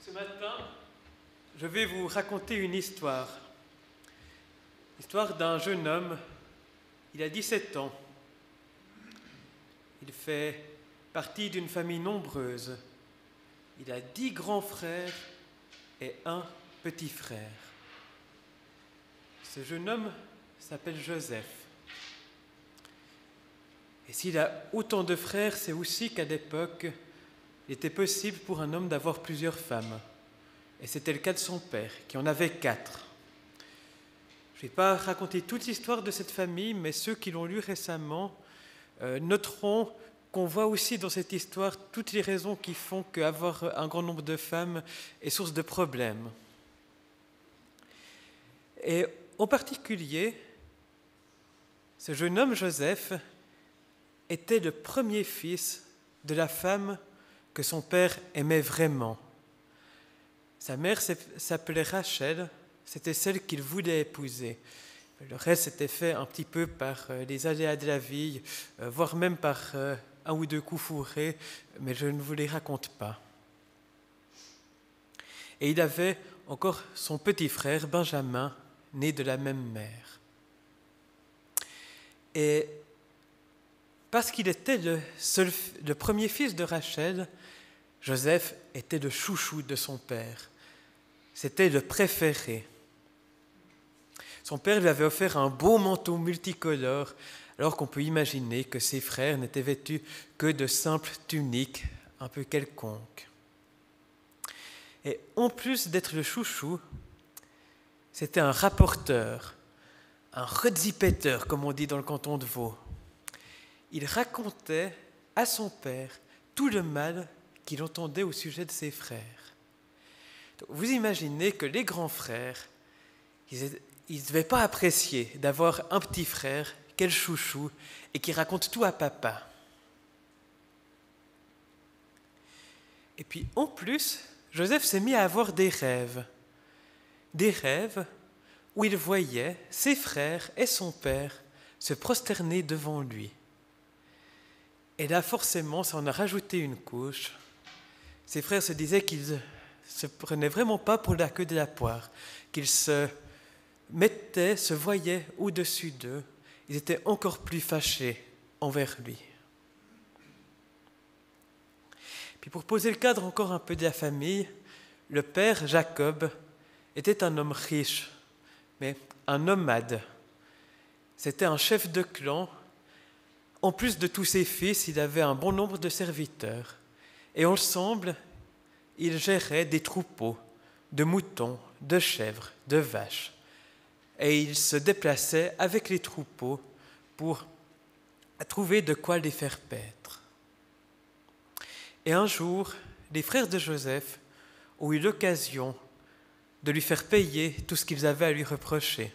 Ce matin, je vais vous raconter une histoire. L'histoire d'un jeune homme, il a 17 ans. Il fait partie d'une famille nombreuse. Il a 10 grands frères et un petit frère. Ce jeune homme s'appelle Joseph. Et s'il a autant de frères, c'est aussi qu'à l'époque, il était possible pour un homme d'avoir plusieurs femmes. Et c'était le cas de son père, qui en avait 4. Je ne vais pas raconter toute l'histoire de cette famille, mais ceux qui l'ont lu récemment noteront qu'on voit aussi dans cette histoire toutes les raisons qui font qu'avoir un grand nombre de femmes est source de problèmes. Et en particulier, ce jeune homme, Joseph, était le premier fils de la femme que son père aimait vraiment. Sa mère s'appelait Rachel, c'était celle qu'il voulait épouser. Le reste s'était fait un petit peu par les aléas de la vie, voire même par un ou deux coups fourrés, mais je ne vous les raconte pas. Et il avait encore son petit frère, Benjamin, né de la même mère. Et parce qu'il était le premier fils de Rachel, Joseph était le chouchou de son père. C'était le préféré. Son père lui avait offert un beau manteau multicolore, alors qu'on peut imaginer que ses frères n'étaient vêtus que de simples tuniques un peu quelconques. Et en plus d'être le chouchou, c'était un rapporteur, un redzipetteur, comme on dit dans le canton de Vaud. Il racontait à son père tout le mal qu'il entendait au sujet de ses frères. Donc, vous imaginez que les grands frères, ils ne devaient pas apprécier d'avoir un petit frère, quel chouchou, et qui raconte tout à papa. Et puis en plus, Joseph s'est mis à avoir des rêves où il voyait ses frères et son père se prosterner devant lui. Et là, forcément, ça en a rajouté une couche. Ses frères se disaient qu'ils ne se prenaient vraiment pas pour la queue de la poire, qu'ils se voyaient au-dessus d'eux. Ils étaient encore plus fâchés envers lui. Puis pour poser le cadre encore un peu de la famille, le père Jacob était un homme riche, mais un nomade. C'était un chef de clan. En plus de tous ses fils, il avait un bon nombre de serviteurs. Et ensemble, ils géraient des troupeaux de moutons, de chèvres, de vaches. Et ils se déplaçaient avec les troupeaux pour trouver de quoi les faire paître. Et un jour, les frères de Joseph ont eu l'occasion de lui faire payer tout ce qu'ils avaient à lui reprocher.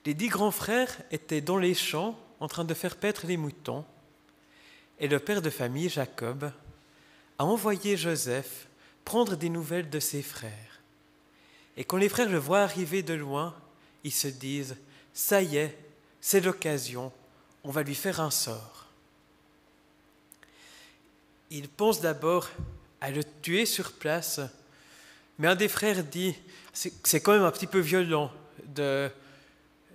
Les 10 grands frères étaient dans les champs en train de faire paître les moutons, et le père de famille, Jacob, a envoyé Joseph prendre des nouvelles de ses frères. Et quand les frères le voient arriver de loin, ils se disent « Ça y est, c'est l'occasion, on va lui faire un sort ». Ils pensent d'abord à le tuer sur place, mais un des frères dit « C'est quand même un petit peu violent de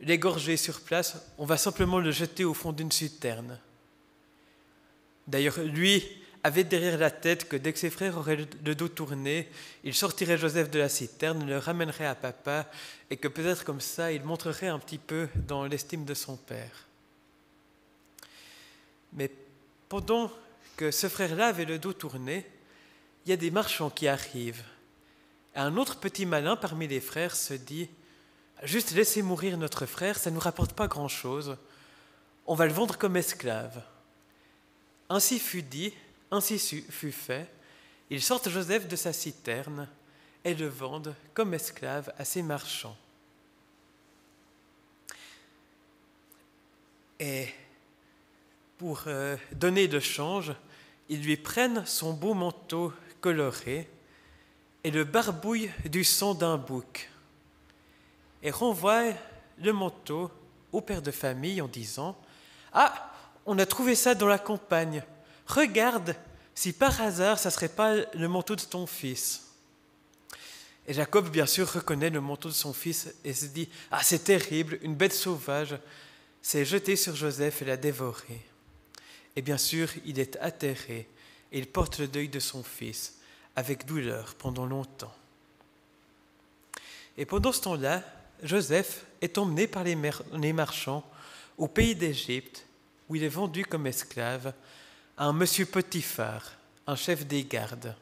l'égorger sur place, on va simplement le jeter au fond d'une citerne ». D'ailleurs, lui avait derrière la tête que dès que ses frères auraient le dos tourné, il sortirait Joseph de la citerne, le ramènerait à papa, et que peut-être comme ça, il montrerait un petit peu dans l'estime de son père. Mais pendant que ce frère-là avait le dos tourné, il y a des marchands qui arrivent. Et un autre petit malin parmi les frères se dit « Juste laissez mourir notre frère, ça ne nous rapporte pas grand-chose, on va le vendre comme esclave ». Ainsi fut dit, ainsi fut fait, ils sortent Joseph de sa citerne et le vendent comme esclave à ces marchands. Et pour donner de change, ils lui prennent son beau manteau coloré et le barbouillent du sang d'un bouc et renvoient le manteau au père de famille en disant « Ah, on a trouvé ça dans la campagne. Regarde si par hasard, ça ne serait pas le manteau de ton fils. » Et Jacob, bien sûr, reconnaît le manteau de son fils et se dit « Ah, c'est terrible, une bête sauvage s'est jetée sur Joseph et l'a dévoré. » Et bien sûr, il est atterré et il porte le deuil de son fils avec douleur pendant longtemps. Et pendant ce temps-là, Joseph est emmené par les marchands au pays d'Égypte, où il est vendu comme esclave à un monsieur Potiphar, un chef des gardes.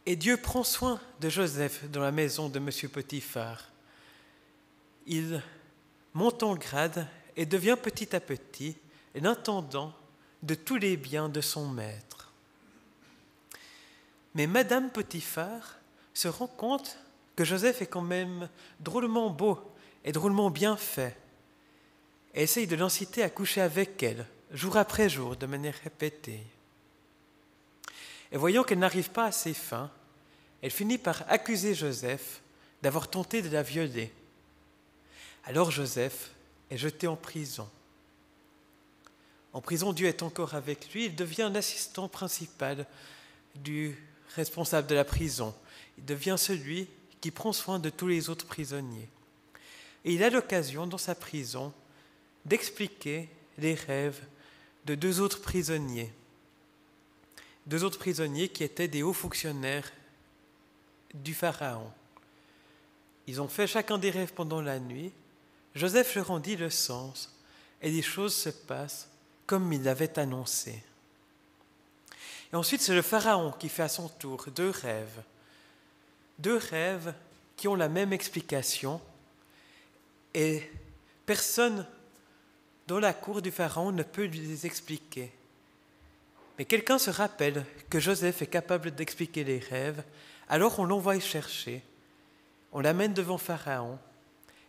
Et Dieu prend soin de Joseph dans la maison de monsieur Potiphar. Il monte en grade et devient petit à petit l'intendant de tous les biens de son maître. Mais Madame Potiphar se rend compte que Joseph est quand même drôlement beau et drôlement bien fait, et essaye de l'inciter à coucher avec elle, jour après jour, de manière répétée. Et voyant qu'elle n'arrive pas à ses fins, elle finit par accuser Joseph d'avoir tenté de la violer. Alors Joseph est jeté en prison. En prison, Dieu est encore avec lui, il devient l'assistant principal du responsable de la prison. Il devient celui qui prend soin de tous les autres prisonniers. Et il a l'occasion, dans sa prison, d'expliquer les rêves de deux autres prisonniers qui étaient des hauts fonctionnaires du Pharaon. Ils ont fait chacun des rêves pendant la nuit. Joseph leur en dit le sens et les choses se passent comme il l'avait annoncé. Et ensuite, c'est le Pharaon qui fait à son tour deux rêves qui ont la même explication, et personne dans la cour du Pharaon ne peut lui les expliquer. Mais quelqu'un se rappelle que Joseph est capable d'expliquer les rêves, alors on l'envoie y chercher, on l'amène devant Pharaon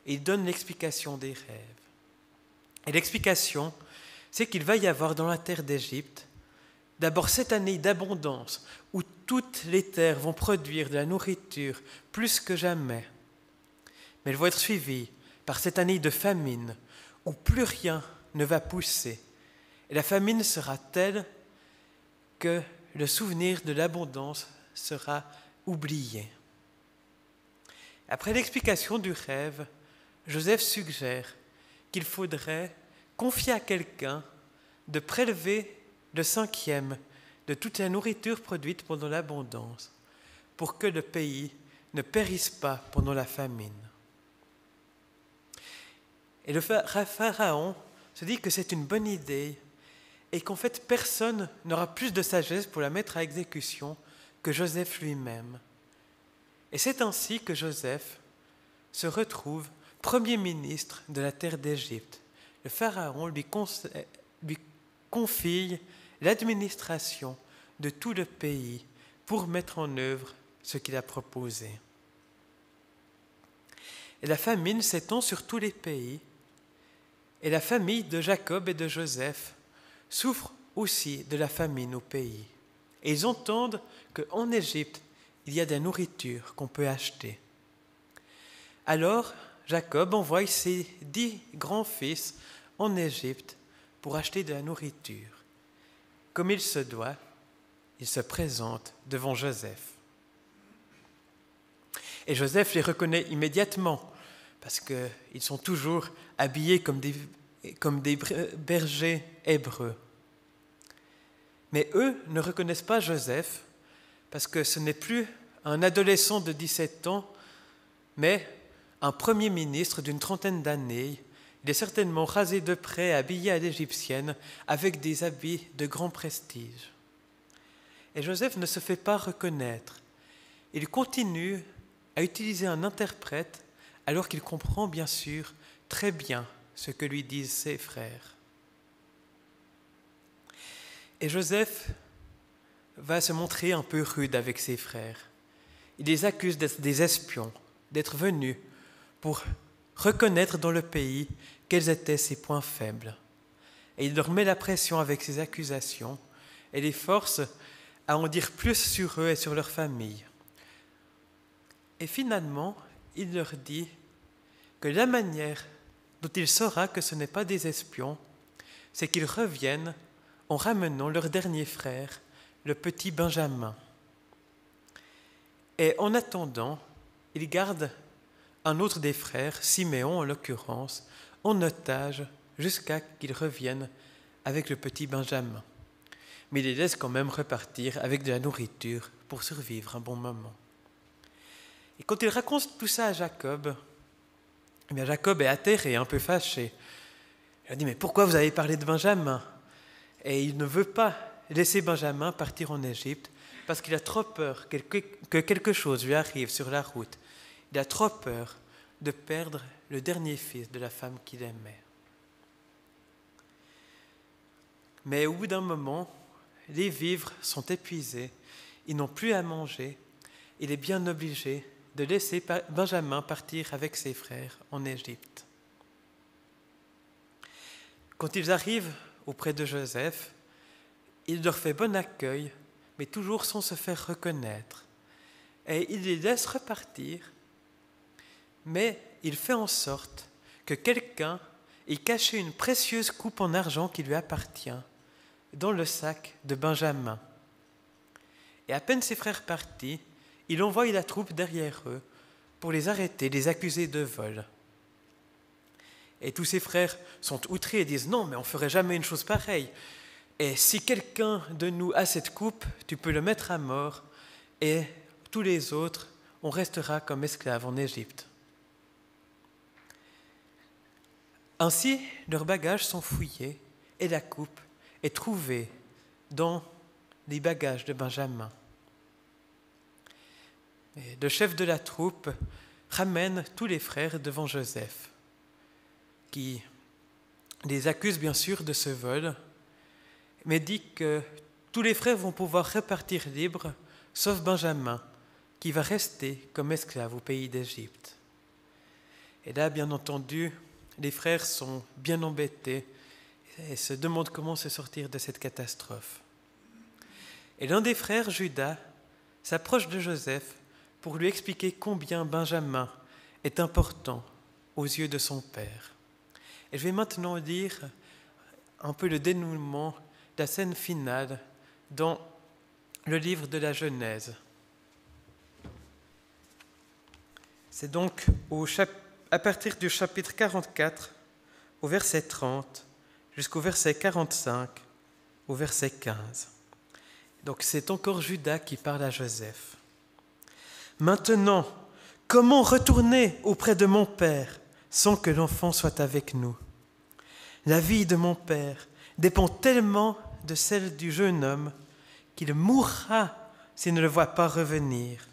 et il donne l'explication des rêves. Et l'explication, c'est qu'il va y avoir dans la terre d'Égypte d'abord 7 années d'abondance où toutes les terres vont produire de la nourriture plus que jamais. Mais elles vont être suivies par 7 années de famine où plus rien ne va pousser. Et la famine sera telle que le souvenir de l'abondance sera oublié. Après l'explication du rêve, Joseph suggère qu'il faudrait confier à quelqu'un de prélever le 5e de toute la nourriture produite pendant l'abondance pour que le pays ne périsse pas pendant la famine. Et le Pharaon se dit que c'est une bonne idée et qu'en fait personne n'aura plus de sagesse pour la mettre à exécution que Joseph lui-même. Et c'est ainsi que Joseph se retrouve premier ministre de la terre d'Égypte. Le Pharaon lui confie l'administration de tout le pays pour mettre en œuvre ce qu'il a proposé. Et la famine s'étend sur tous les pays, et la famille de Jacob et de Joseph souffre aussi de la famine au pays. Et ils entendent qu'en Égypte, il y a de la nourriture qu'on peut acheter. Alors, Jacob envoie ses 10 grands-fils en Égypte pour acheter de la nourriture. Comme il se doit, il se présente devant Joseph. Et Joseph les reconnaît immédiatement, parce qu'ils sont toujours habillés comme des bergers hébreux. Mais eux ne reconnaissent pas Joseph, parce que ce n'est plus un adolescent de 17 ans, mais un premier ministre d'une trentaine d'années. Il est certainement rasé de près, habillé à l'égyptienne, avec des habits de grand prestige. Et Joseph ne se fait pas reconnaître. Il continue à utiliser un interprète, alors qu'il comprend bien sûr très bien ce que lui disent ses frères. Et Joseph va se montrer un peu rude avec ses frères. Il les accuse d'être des espions, d'être venus pour reconnaître dans le pays quels étaient ses points faibles. Et il leur met la pression avec ses accusations et les force à en dire plus sur eux et sur leur famille. Et finalement, il leur dit que la manière dont il saura que ce n'est pas des espions, c'est qu'ils reviennent en ramenant leur dernier frère, le petit Benjamin. Et en attendant, il garde un autre des frères, Siméon en l'occurrence, en otage jusqu'à qu'il revienne avec le petit Benjamin. Mais il les laisse quand même repartir avec de la nourriture pour survivre un bon moment. Et quand il raconte tout ça à Jacob, eh bien Jacob est atterré, un peu fâché. Il a dit « Mais pourquoi vous avez parlé de Benjamin ?» Et il ne veut pas laisser Benjamin partir en Égypte parce qu'il a trop peur que quelque chose lui arrive sur la route. Il a trop peur de perdre le dernier fils de la femme qu'il aimait. Mais au bout d'un moment, les vivres sont épuisés, ils n'ont plus à manger. Il est bien obligé de laisser Benjamin partir avec ses frères en Égypte. Quand ils arrivent auprès de Joseph, il leur fait bon accueil, mais toujours sans se faire reconnaître. Et il les laisse repartir, mais il fait en sorte que quelqu'un ait caché une précieuse coupe en argent qui lui appartient dans le sac de Benjamin. Et à peine ses frères partis, il envoie la troupe derrière eux pour les arrêter, les accuser de vol. Et tous ses frères sont outrés et disent « Non, mais on ne ferait jamais une chose pareille. Et si quelqu'un de nous a cette coupe, tu peux le mettre à mort, et tous les autres, on restera comme esclaves en Égypte. » Ainsi, leurs bagages sont fouillés et la coupe est trouvée dans les bagages de Benjamin. Et le chef de la troupe ramène tous les frères devant Joseph, qui les accuse bien sûr de ce vol, mais dit que tous les frères vont pouvoir repartir libres, sauf Benjamin, qui va rester comme esclave au pays d'Égypte. Et là, bien entendu, les frères sont bien embêtés et se demandent comment se sortir de cette catastrophe. Et l'un des frères, Judas, s'approche de Joseph pour lui expliquer combien Benjamin est important aux yeux de son père. Et je vais maintenant lire un peu le dénouement de la scène finale dans le livre de la Genèse. C'est donc à partir du chapitre 44, au verset 30, jusqu'au verset 45, au verset 15. Donc c'est encore Judas qui parle à Joseph. « Maintenant, comment retourner auprès de mon père sans que l'enfant soit avec nous ? La vie de mon père dépend tellement de celle du jeune homme qu'il mourra s'il ne le voit pas revenir.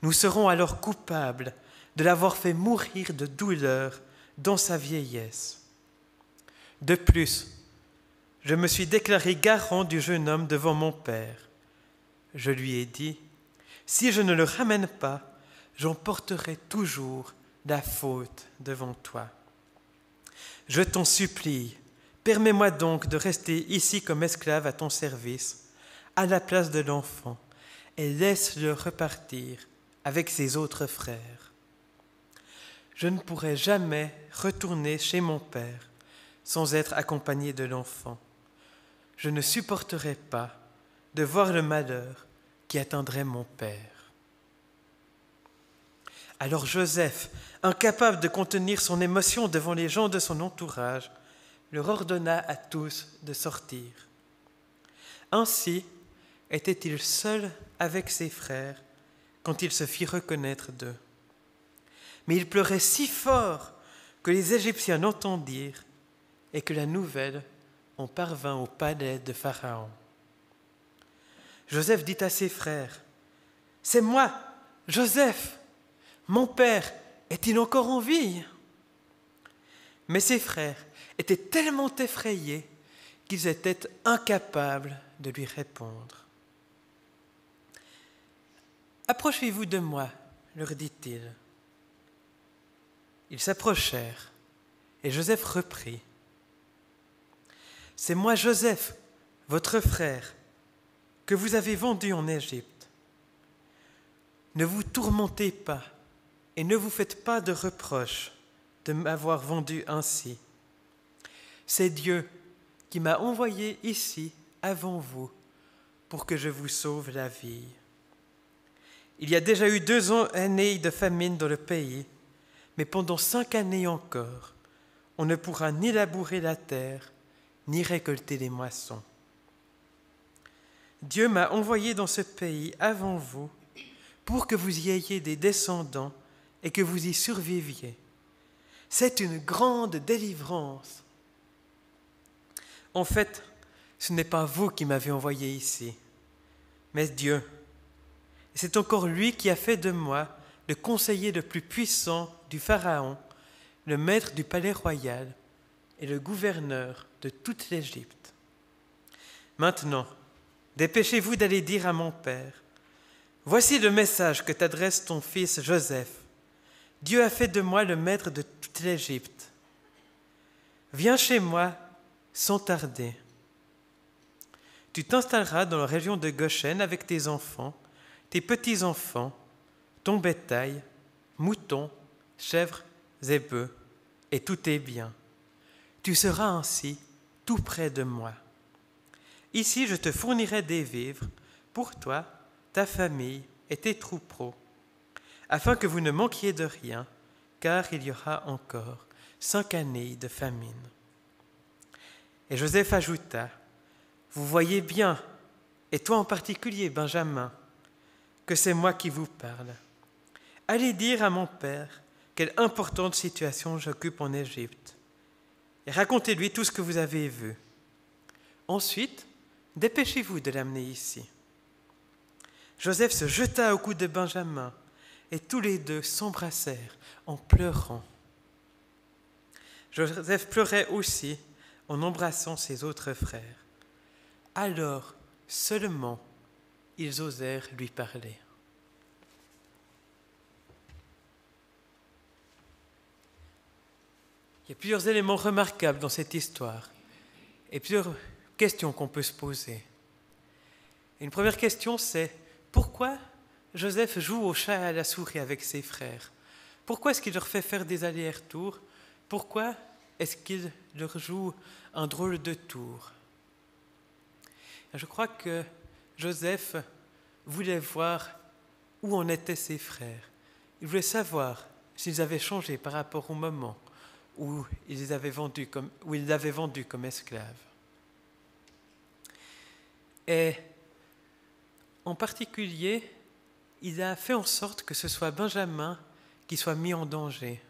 Nous serons alors coupables de l'avoir fait mourir de douleur dans sa vieillesse. De plus, je me suis déclaré garant du jeune homme devant mon père. Je lui ai dit, si je ne le ramène pas, j'en porterai toujours la faute devant toi. Je t'en supplie, permets-moi donc de rester ici comme esclave à ton service, à la place de l'enfant, et laisse-le repartir avec ses autres frères. Je ne pourrai jamais retourner chez mon père sans être accompagné de l'enfant. Je ne supporterai pas de voir le malheur qui atteindrait mon père. » Alors Joseph, incapable de contenir son émotion devant les gens de son entourage, leur ordonna à tous de sortir. Ainsi était-il seul avec ses frères quand il se fit reconnaître d'eux. Mais il pleurait si fort que les Égyptiens l'entendirent et que la nouvelle en parvint au palais de Pharaon. Joseph dit à ses frères, « C'est moi, Joseph, mon père, est-il encore en vie ?» Mais ses frères étaient tellement effrayés qu'ils étaient incapables de lui répondre. « Approchez-vous de moi, leur dit-il. » Ils s'approchèrent et Joseph reprit. « C'est moi, Joseph, votre frère, que vous avez vendu en Égypte. Ne vous tourmentez pas et ne vous faites pas de reproches de m'avoir vendu ainsi. C'est Dieu qui m'a envoyé ici avant vous pour que je vous sauve la vie. Il y a déjà eu 2 années de famine dans le pays, mais pendant 5 années encore, on ne pourra ni labourer la terre, ni récolter les moissons. Dieu m'a envoyé dans ce pays avant vous pour que vous y ayez des descendants et que vous y surviviez. C'est une grande délivrance. En fait, ce n'est pas vous qui m'avez envoyé ici, mais Dieu. C'est encore lui qui a fait de moi le conseiller le plus puissant du Pharaon, le maître du palais royal et le gouverneur de toute l'Égypte. Maintenant, dépêchez-vous d'aller dire à mon père, « Voici le message que t'adresse ton fils Joseph. Dieu a fait de moi le maître de toute l'Égypte. Viens chez moi sans tarder. Tu t'installeras dans la région de Goshen avec tes enfants, tes petits-enfants, ton bétail, moutons, chèvres et bœufs, et tous tes biens. Tu seras ainsi tout près de moi. Ici, je te fournirai des vivres pour toi, ta famille et tes troupeaux, afin que vous ne manquiez de rien, car il y aura encore 5 années de famine. » Et Joseph ajouta, « Vous voyez bien, et toi en particulier, Benjamin, que c'est moi qui vous parle. Allez dire à mon père quelle importante situation j'occupe en Égypte, et racontez-lui tout ce que vous avez vu. Ensuite, dépêchez-vous de l'amener ici. » Joseph se jeta au cou de Benjamin, et tous les deux s'embrassèrent en pleurant. Joseph pleurait aussi en embrassant ses autres frères. Alors seulement ils osèrent lui parler. Il y a plusieurs éléments remarquables dans cette histoire et plusieurs questions qu'on peut se poser. Et une première question, c'est pourquoi Joseph joue au chat et à la souris avec ses frères? Pourquoi est-ce qu'il leur fait faire des allers-retours? Pourquoi est-ce qu'il leur joue un drôle de tour? Je crois que Joseph voulait voir où en étaient ses frères. Il voulait savoir s'ils avaient changé par rapport au moment où il les avait vendus comme esclaves. Et en particulier, il a fait en sorte que ce soit Benjamin qui soit mis en danger.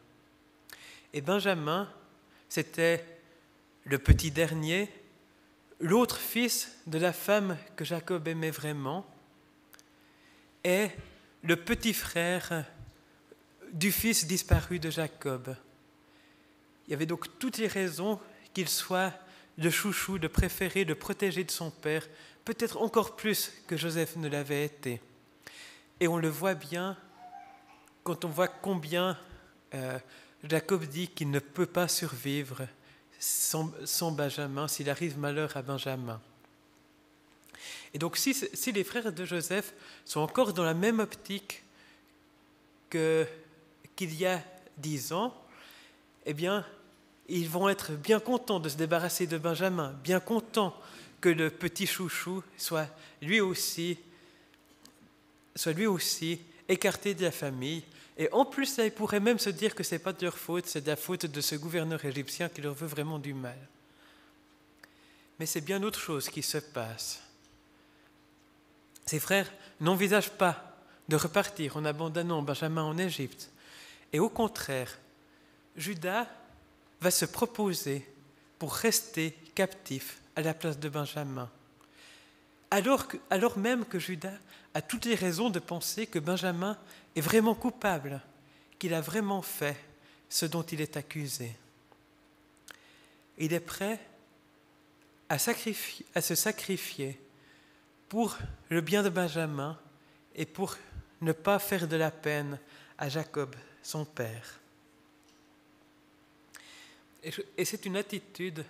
Et Benjamin, c'était le petit dernier, l'autre fils de la femme que Jacob aimait vraiment, et le petit frère du fils disparu de Jacob. Il y avait donc toutes les raisons qu'il soit le chouchou, le préféré, le protégé de son père, peut-être encore plus que Joseph ne l'avait été. Et on le voit bien quand on voit combien Jacob dit qu'il ne peut pas survivre sans Benjamin, s'il arrive malheur à Benjamin. Et donc si les frères de Joseph sont encore dans la même optique qu'il y a 10 ans, eh bien, ils vont être bien contents de se débarrasser de Benjamin, bien contents que le petit chouchou soit lui aussi écarté de la famille. Et en plus, là, ils pourraient même se dire que ce n'est pas de leur faute, c'est de la faute de ce gouverneur égyptien qui leur veut vraiment du mal. Mais c'est bien autre chose qui se passe. Ses frères n'envisagent pas de repartir en abandonnant Benjamin en Égypte. Et au contraire, Juda va se proposer pour rester captif à la place de Benjamin. Alors même que Juda a toutes les raisons de penser que Benjamin est vraiment coupable, qu'il a vraiment fait ce dont il est accusé. Il est prêt à se sacrifier pour le bien de Benjamin et pour ne pas faire de la peine à Jacob, son père. Et c'est une attitude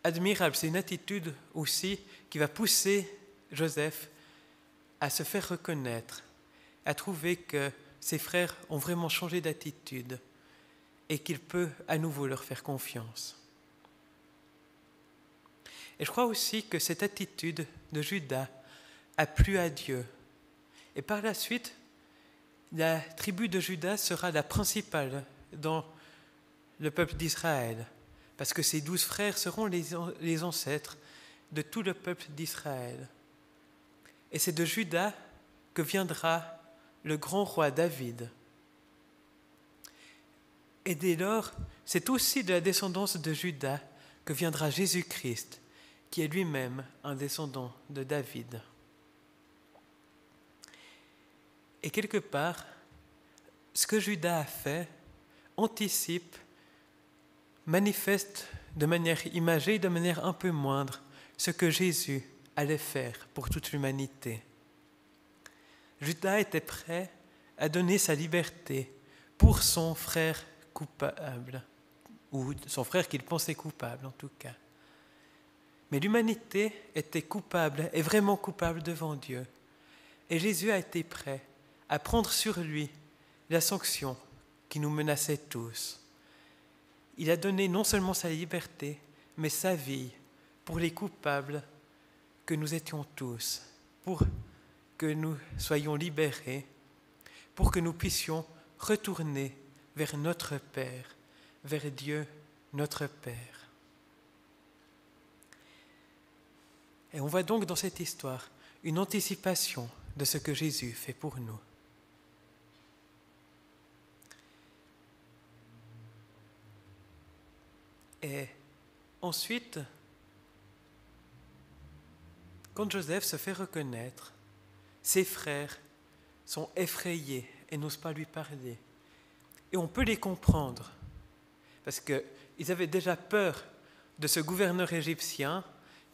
admirable, c'est une attitude aussi qui va pousser Joseph à se faire reconnaître, à trouver que ses frères ont vraiment changé d'attitude et qu'il peut à nouveau leur faire confiance. Et je crois aussi que cette attitude de Juda a plu à Dieu. Et par la suite, la tribu de Juda sera la principale dans le peuple d'Israël, parce que ses 12 frères seront les ancêtres de tout le peuple d'Israël. Et c'est de Juda que viendra le grand roi David. Et dès lors, c'est aussi de la descendance de Juda que viendra Jésus-Christ, qui est lui-même un descendant de David. Et quelque part, ce que Juda a fait anticipe, manifeste de manière imagée, de manière un peu moindre, ce que Jésus allait faire pour toute l'humanité. Juda était prêt à donner sa liberté pour son frère coupable, ou son frère qu'il pensait coupable en tout cas. Mais l'humanité était coupable, et vraiment coupable devant Dieu. Et Jésus a été prêt à prendre sur lui la sanction qui nous menaçait tous. Il a donné non seulement sa liberté, mais sa vie pour les coupables que nous étions tous, pour que nous soyons libérés, pour que nous puissions retourner vers notre Père, vers Dieu, notre Père. Et on voit donc dans cette histoire une anticipation de ce que Jésus fait pour nous. Et ensuite, quand Joseph se fait reconnaître, ses frères sont effrayés et n'osent pas lui parler. Et on peut les comprendre, parce qu'ils avaient déjà peur de ce gouverneur égyptien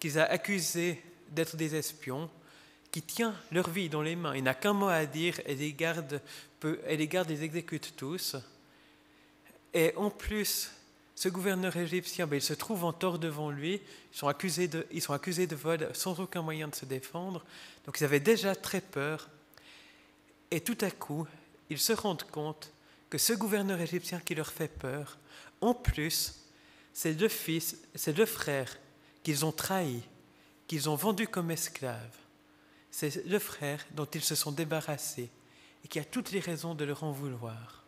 qu'ils ont accusé d'être des espions, qui tient leur vie dans les mains. Il n'a qu'un mot à dire et les gardes les exécutent tous. Et en plus, ce gouverneur égyptien, il se trouve en tort devant lui. Ils sont accusés de vol sans aucun moyen de se défendre. Donc ils avaient déjà très peur. Et tout à coup, ils se rendent compte que ce gouverneur égyptien qui leur fait peur, en plus, c'est deux frères qu'ils ont trahis, qu'ils ont vendus comme esclaves. C'est le frère dont ils se sont débarrassés et qui a toutes les raisons de leur en vouloir.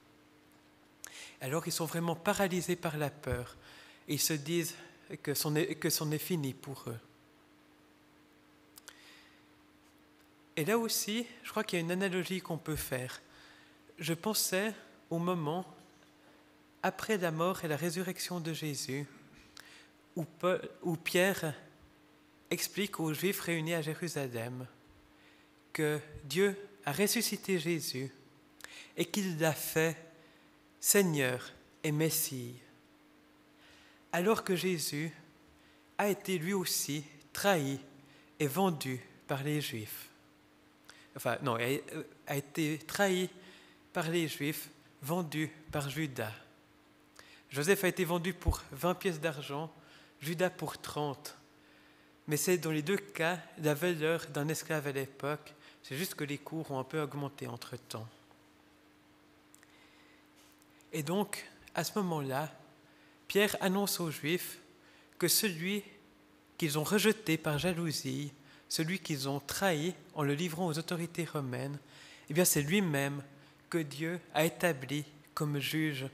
Alors ils sont vraiment paralysés par la peur et ils se disent que c'en est fini pour eux. Et là aussi, je crois qu'il y a une analogie qu'on peut faire. Je pensais au moment après la mort et la résurrection de Jésus, où Pierre explique aux Juifs réunis à Jérusalem que Dieu a ressuscité Jésus et qu'il l'a fait Seigneur et Messie, alors que Jésus a été lui aussi trahi et vendu par les Juifs. Enfin, non, a été trahi par les Juifs, vendu par Judas. Joseph a été vendu pour 20 pièces d'argent, Judas pour 30. Mais c'est dans les deux cas la valeur d'un esclave à l'époque, c'est juste que les cours ont un peu augmenté entre-temps. Et donc, à ce moment-là, Pierre annonce aux Juifs que celui qu'ils ont rejeté par jalousie, celui qu'ils ont trahi en le livrant aux autorités romaines, eh bien c'est lui-même que Dieu a établi comme juge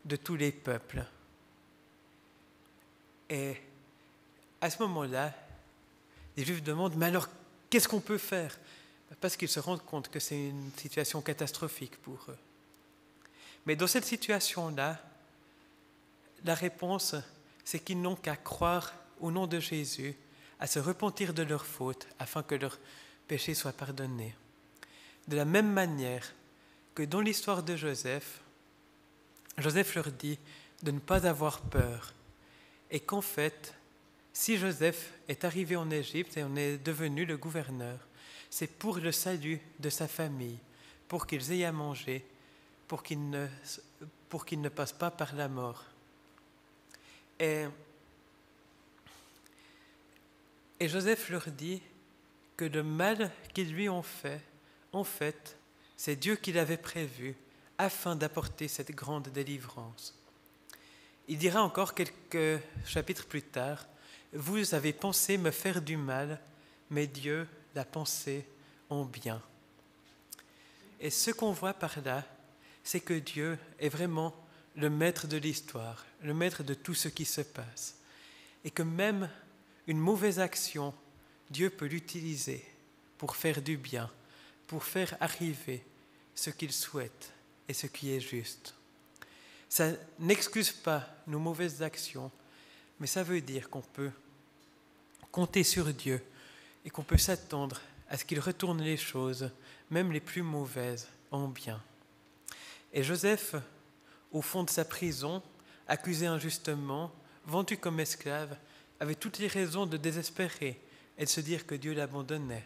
de tous les peuples. Et à ce moment-là, les Juifs demandent « Mais alors, qu'est-ce qu'on peut faire ?» Parce qu'ils se rendent compte que c'est une situation catastrophique pour eux. Mais dans cette situation-là, la réponse, c'est qu'ils n'ont qu'à croire au nom de Jésus, à se repentir de leurs fautes afin que leurs péchés soient pardonnés. De la même manière que dans l'histoire de Joseph, Joseph leur dit de ne pas avoir peur et qu'en fait, si Joseph est arrivé en Égypte et en est devenu le gouverneur, c'est pour le salut de sa famille, pour qu'ils aient à manger, pour qu'ils ne passent pas par la mort. Et Joseph leur dit que le mal qu'ils lui ont fait, en fait, c'est Dieu qui l'avait prévu afin d'apporter cette grande délivrance. Il dira encore quelques chapitres plus tard, « Vous avez pensé me faire du mal, mais Dieu l'a pensé en bien. » Et ce qu'on voit par là, c'est que Dieu est vraiment le maître de l'histoire, le maître de tout ce qui se passe. Et que même une mauvaise action, Dieu peut l'utiliser pour faire du bien, pour faire arriver ce qu'il souhaite et ce qui est juste. Ça n'excuse pas nos mauvaises actions, mais ça veut dire qu'on peut compter sur Dieu et qu'on peut s'attendre à ce qu'il retourne les choses, même les plus mauvaises, en bien. Et Joseph, au fond de sa prison, accusé injustement, vendu comme esclave, avait toutes les raisons de désespérer et de se dire que Dieu l'abandonnait.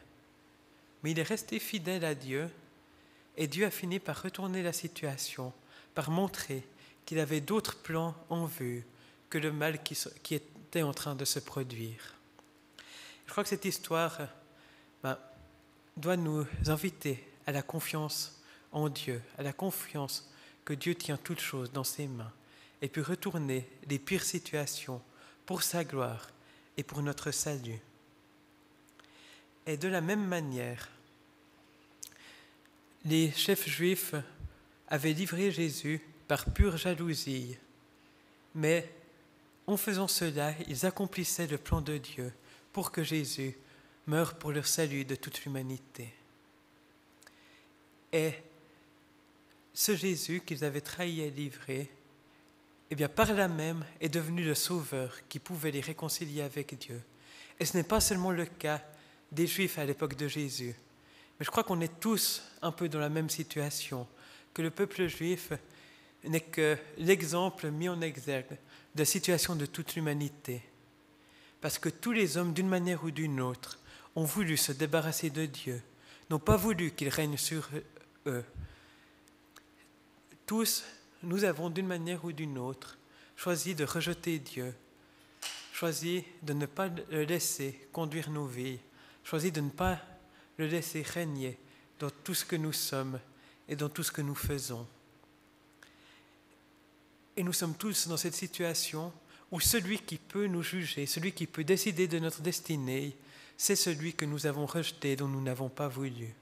Mais il est resté fidèle à Dieu, et Dieu a fini par retourner la situation, par montrer qu'il avait d'autres plans en vue que le mal qui était en train de se produire. Je crois que cette histoire doit nous inviter à la confiance en Dieu, à la confiance que Dieu tient toutes choses dans ses mains et peut retourner les pires situations pour sa gloire et pour notre salut. Et de la même manière, les chefs juifs avaient livré Jésus par pure jalousie, mais en faisant cela, ils accomplissaient le plan de Dieu pour que Jésus meure pour le salut de toute l'humanité. Et ce Jésus qu'ils avaient trahi et livré, par là même est devenu le Sauveur qui pouvait les réconcilier avec Dieu. Et ce n'est pas seulement le cas des Juifs à l'époque de Jésus, mais je crois qu'on est tous un peu dans la même situation, que le peuple juif n'est que l'exemple mis en exergue de la situation de toute l'humanité. Parce que tous les hommes, d'une manière ou d'une autre, ont voulu se débarrasser de Dieu, n'ont pas voulu qu'il règne sur eux. Tous, nous avons d'une manière ou d'une autre choisi de rejeter Dieu, choisi de ne pas le laisser conduire nos vies, choisi de ne pas le laisser régner dans tout ce que nous sommes et dans tout ce que nous faisons. Et nous sommes tous dans cette situation où celui qui peut nous juger, celui qui peut décider de notre destinée, c'est celui que nous avons rejeté, dont nous n'avons pas voulu.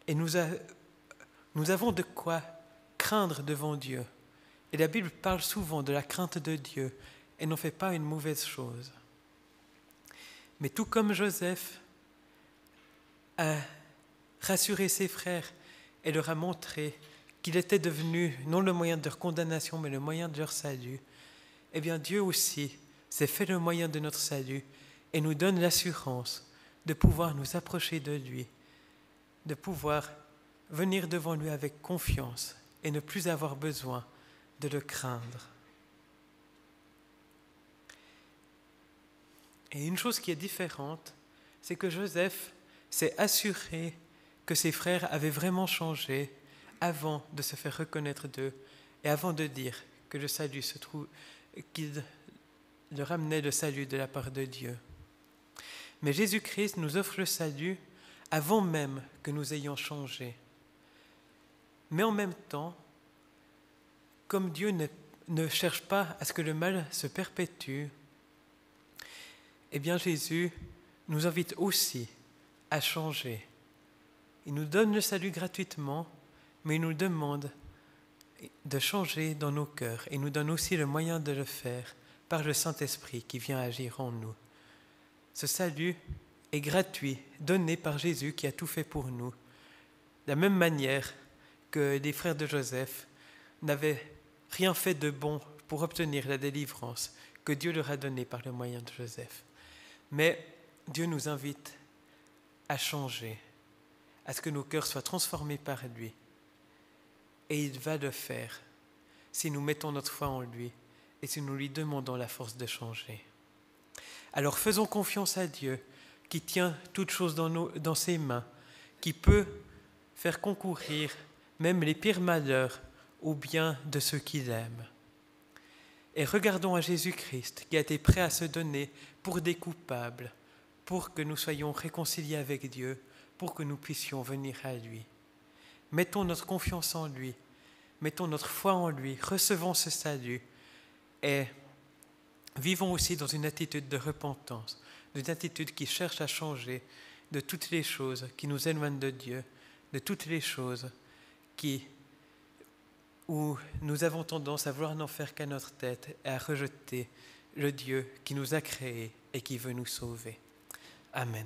Et nous avons de quoi craindre devant Dieu. Et la Bible parle souvent de la crainte de Dieu et n'en fait pas une mauvaise chose. Mais tout comme Joseph a rassuré ses frères et leur a montré qu'il était devenu non le moyen de leur condamnation, mais le moyen de leur salut, Dieu aussi s'est fait le moyen de notre salut et nous donne l'assurance de pouvoir nous approcher de lui, de pouvoir venir devant lui avec confiance et ne plus avoir besoin de le craindre. Et une chose qui est différente, c'est que Joseph s'est assuré que ses frères avaient vraiment changé avant de se faire reconnaître d'eux et avant de dire que le salut se trouve, qu'il leur amenait le salut de la part de Dieu. Mais Jésus-Christ nous offre le salut avant même que nous ayons changé. Mais en même temps, comme Dieu ne cherche pas à ce que le mal se perpétue, Jésus nous invite aussi à changer. Il nous donne le salut gratuitement, mais il nous demande de changer dans nos cœurs et nous donne aussi le moyen de le faire par le Saint-Esprit qui vient agir en nous. Ce salut est gratuit, donné par Jésus qui a tout fait pour nous. De la même manière que les frères de Joseph n'avaient rien fait de bon pour obtenir la délivrance que Dieu leur a donnée par le moyen de Joseph. Mais Dieu nous invite à changer, à ce que nos cœurs soient transformés par lui. Et il va le faire si nous mettons notre foi en lui et si nous lui demandons la force de changer. Alors faisons confiance à Dieu qui tient toutes choses dans ses mains, qui peut faire concourir même les pires malheurs au bien de ceux qu'il aime. Et regardons à Jésus-Christ qui a été prêt à se donner pour des coupables, pour que nous soyons réconciliés avec Dieu, pour que nous puissions venir à lui. Mettons notre confiance en lui, mettons notre foi en lui, recevons ce salut et vivons aussi dans une attitude de repentance, une attitude qui cherche à changer de toutes les choses qui nous éloignent de Dieu, de toutes les choses où nous avons tendance à vouloir n'en faire qu'à notre tête et à rejeter le Dieu qui nous a créés et qui veut nous sauver. Amen.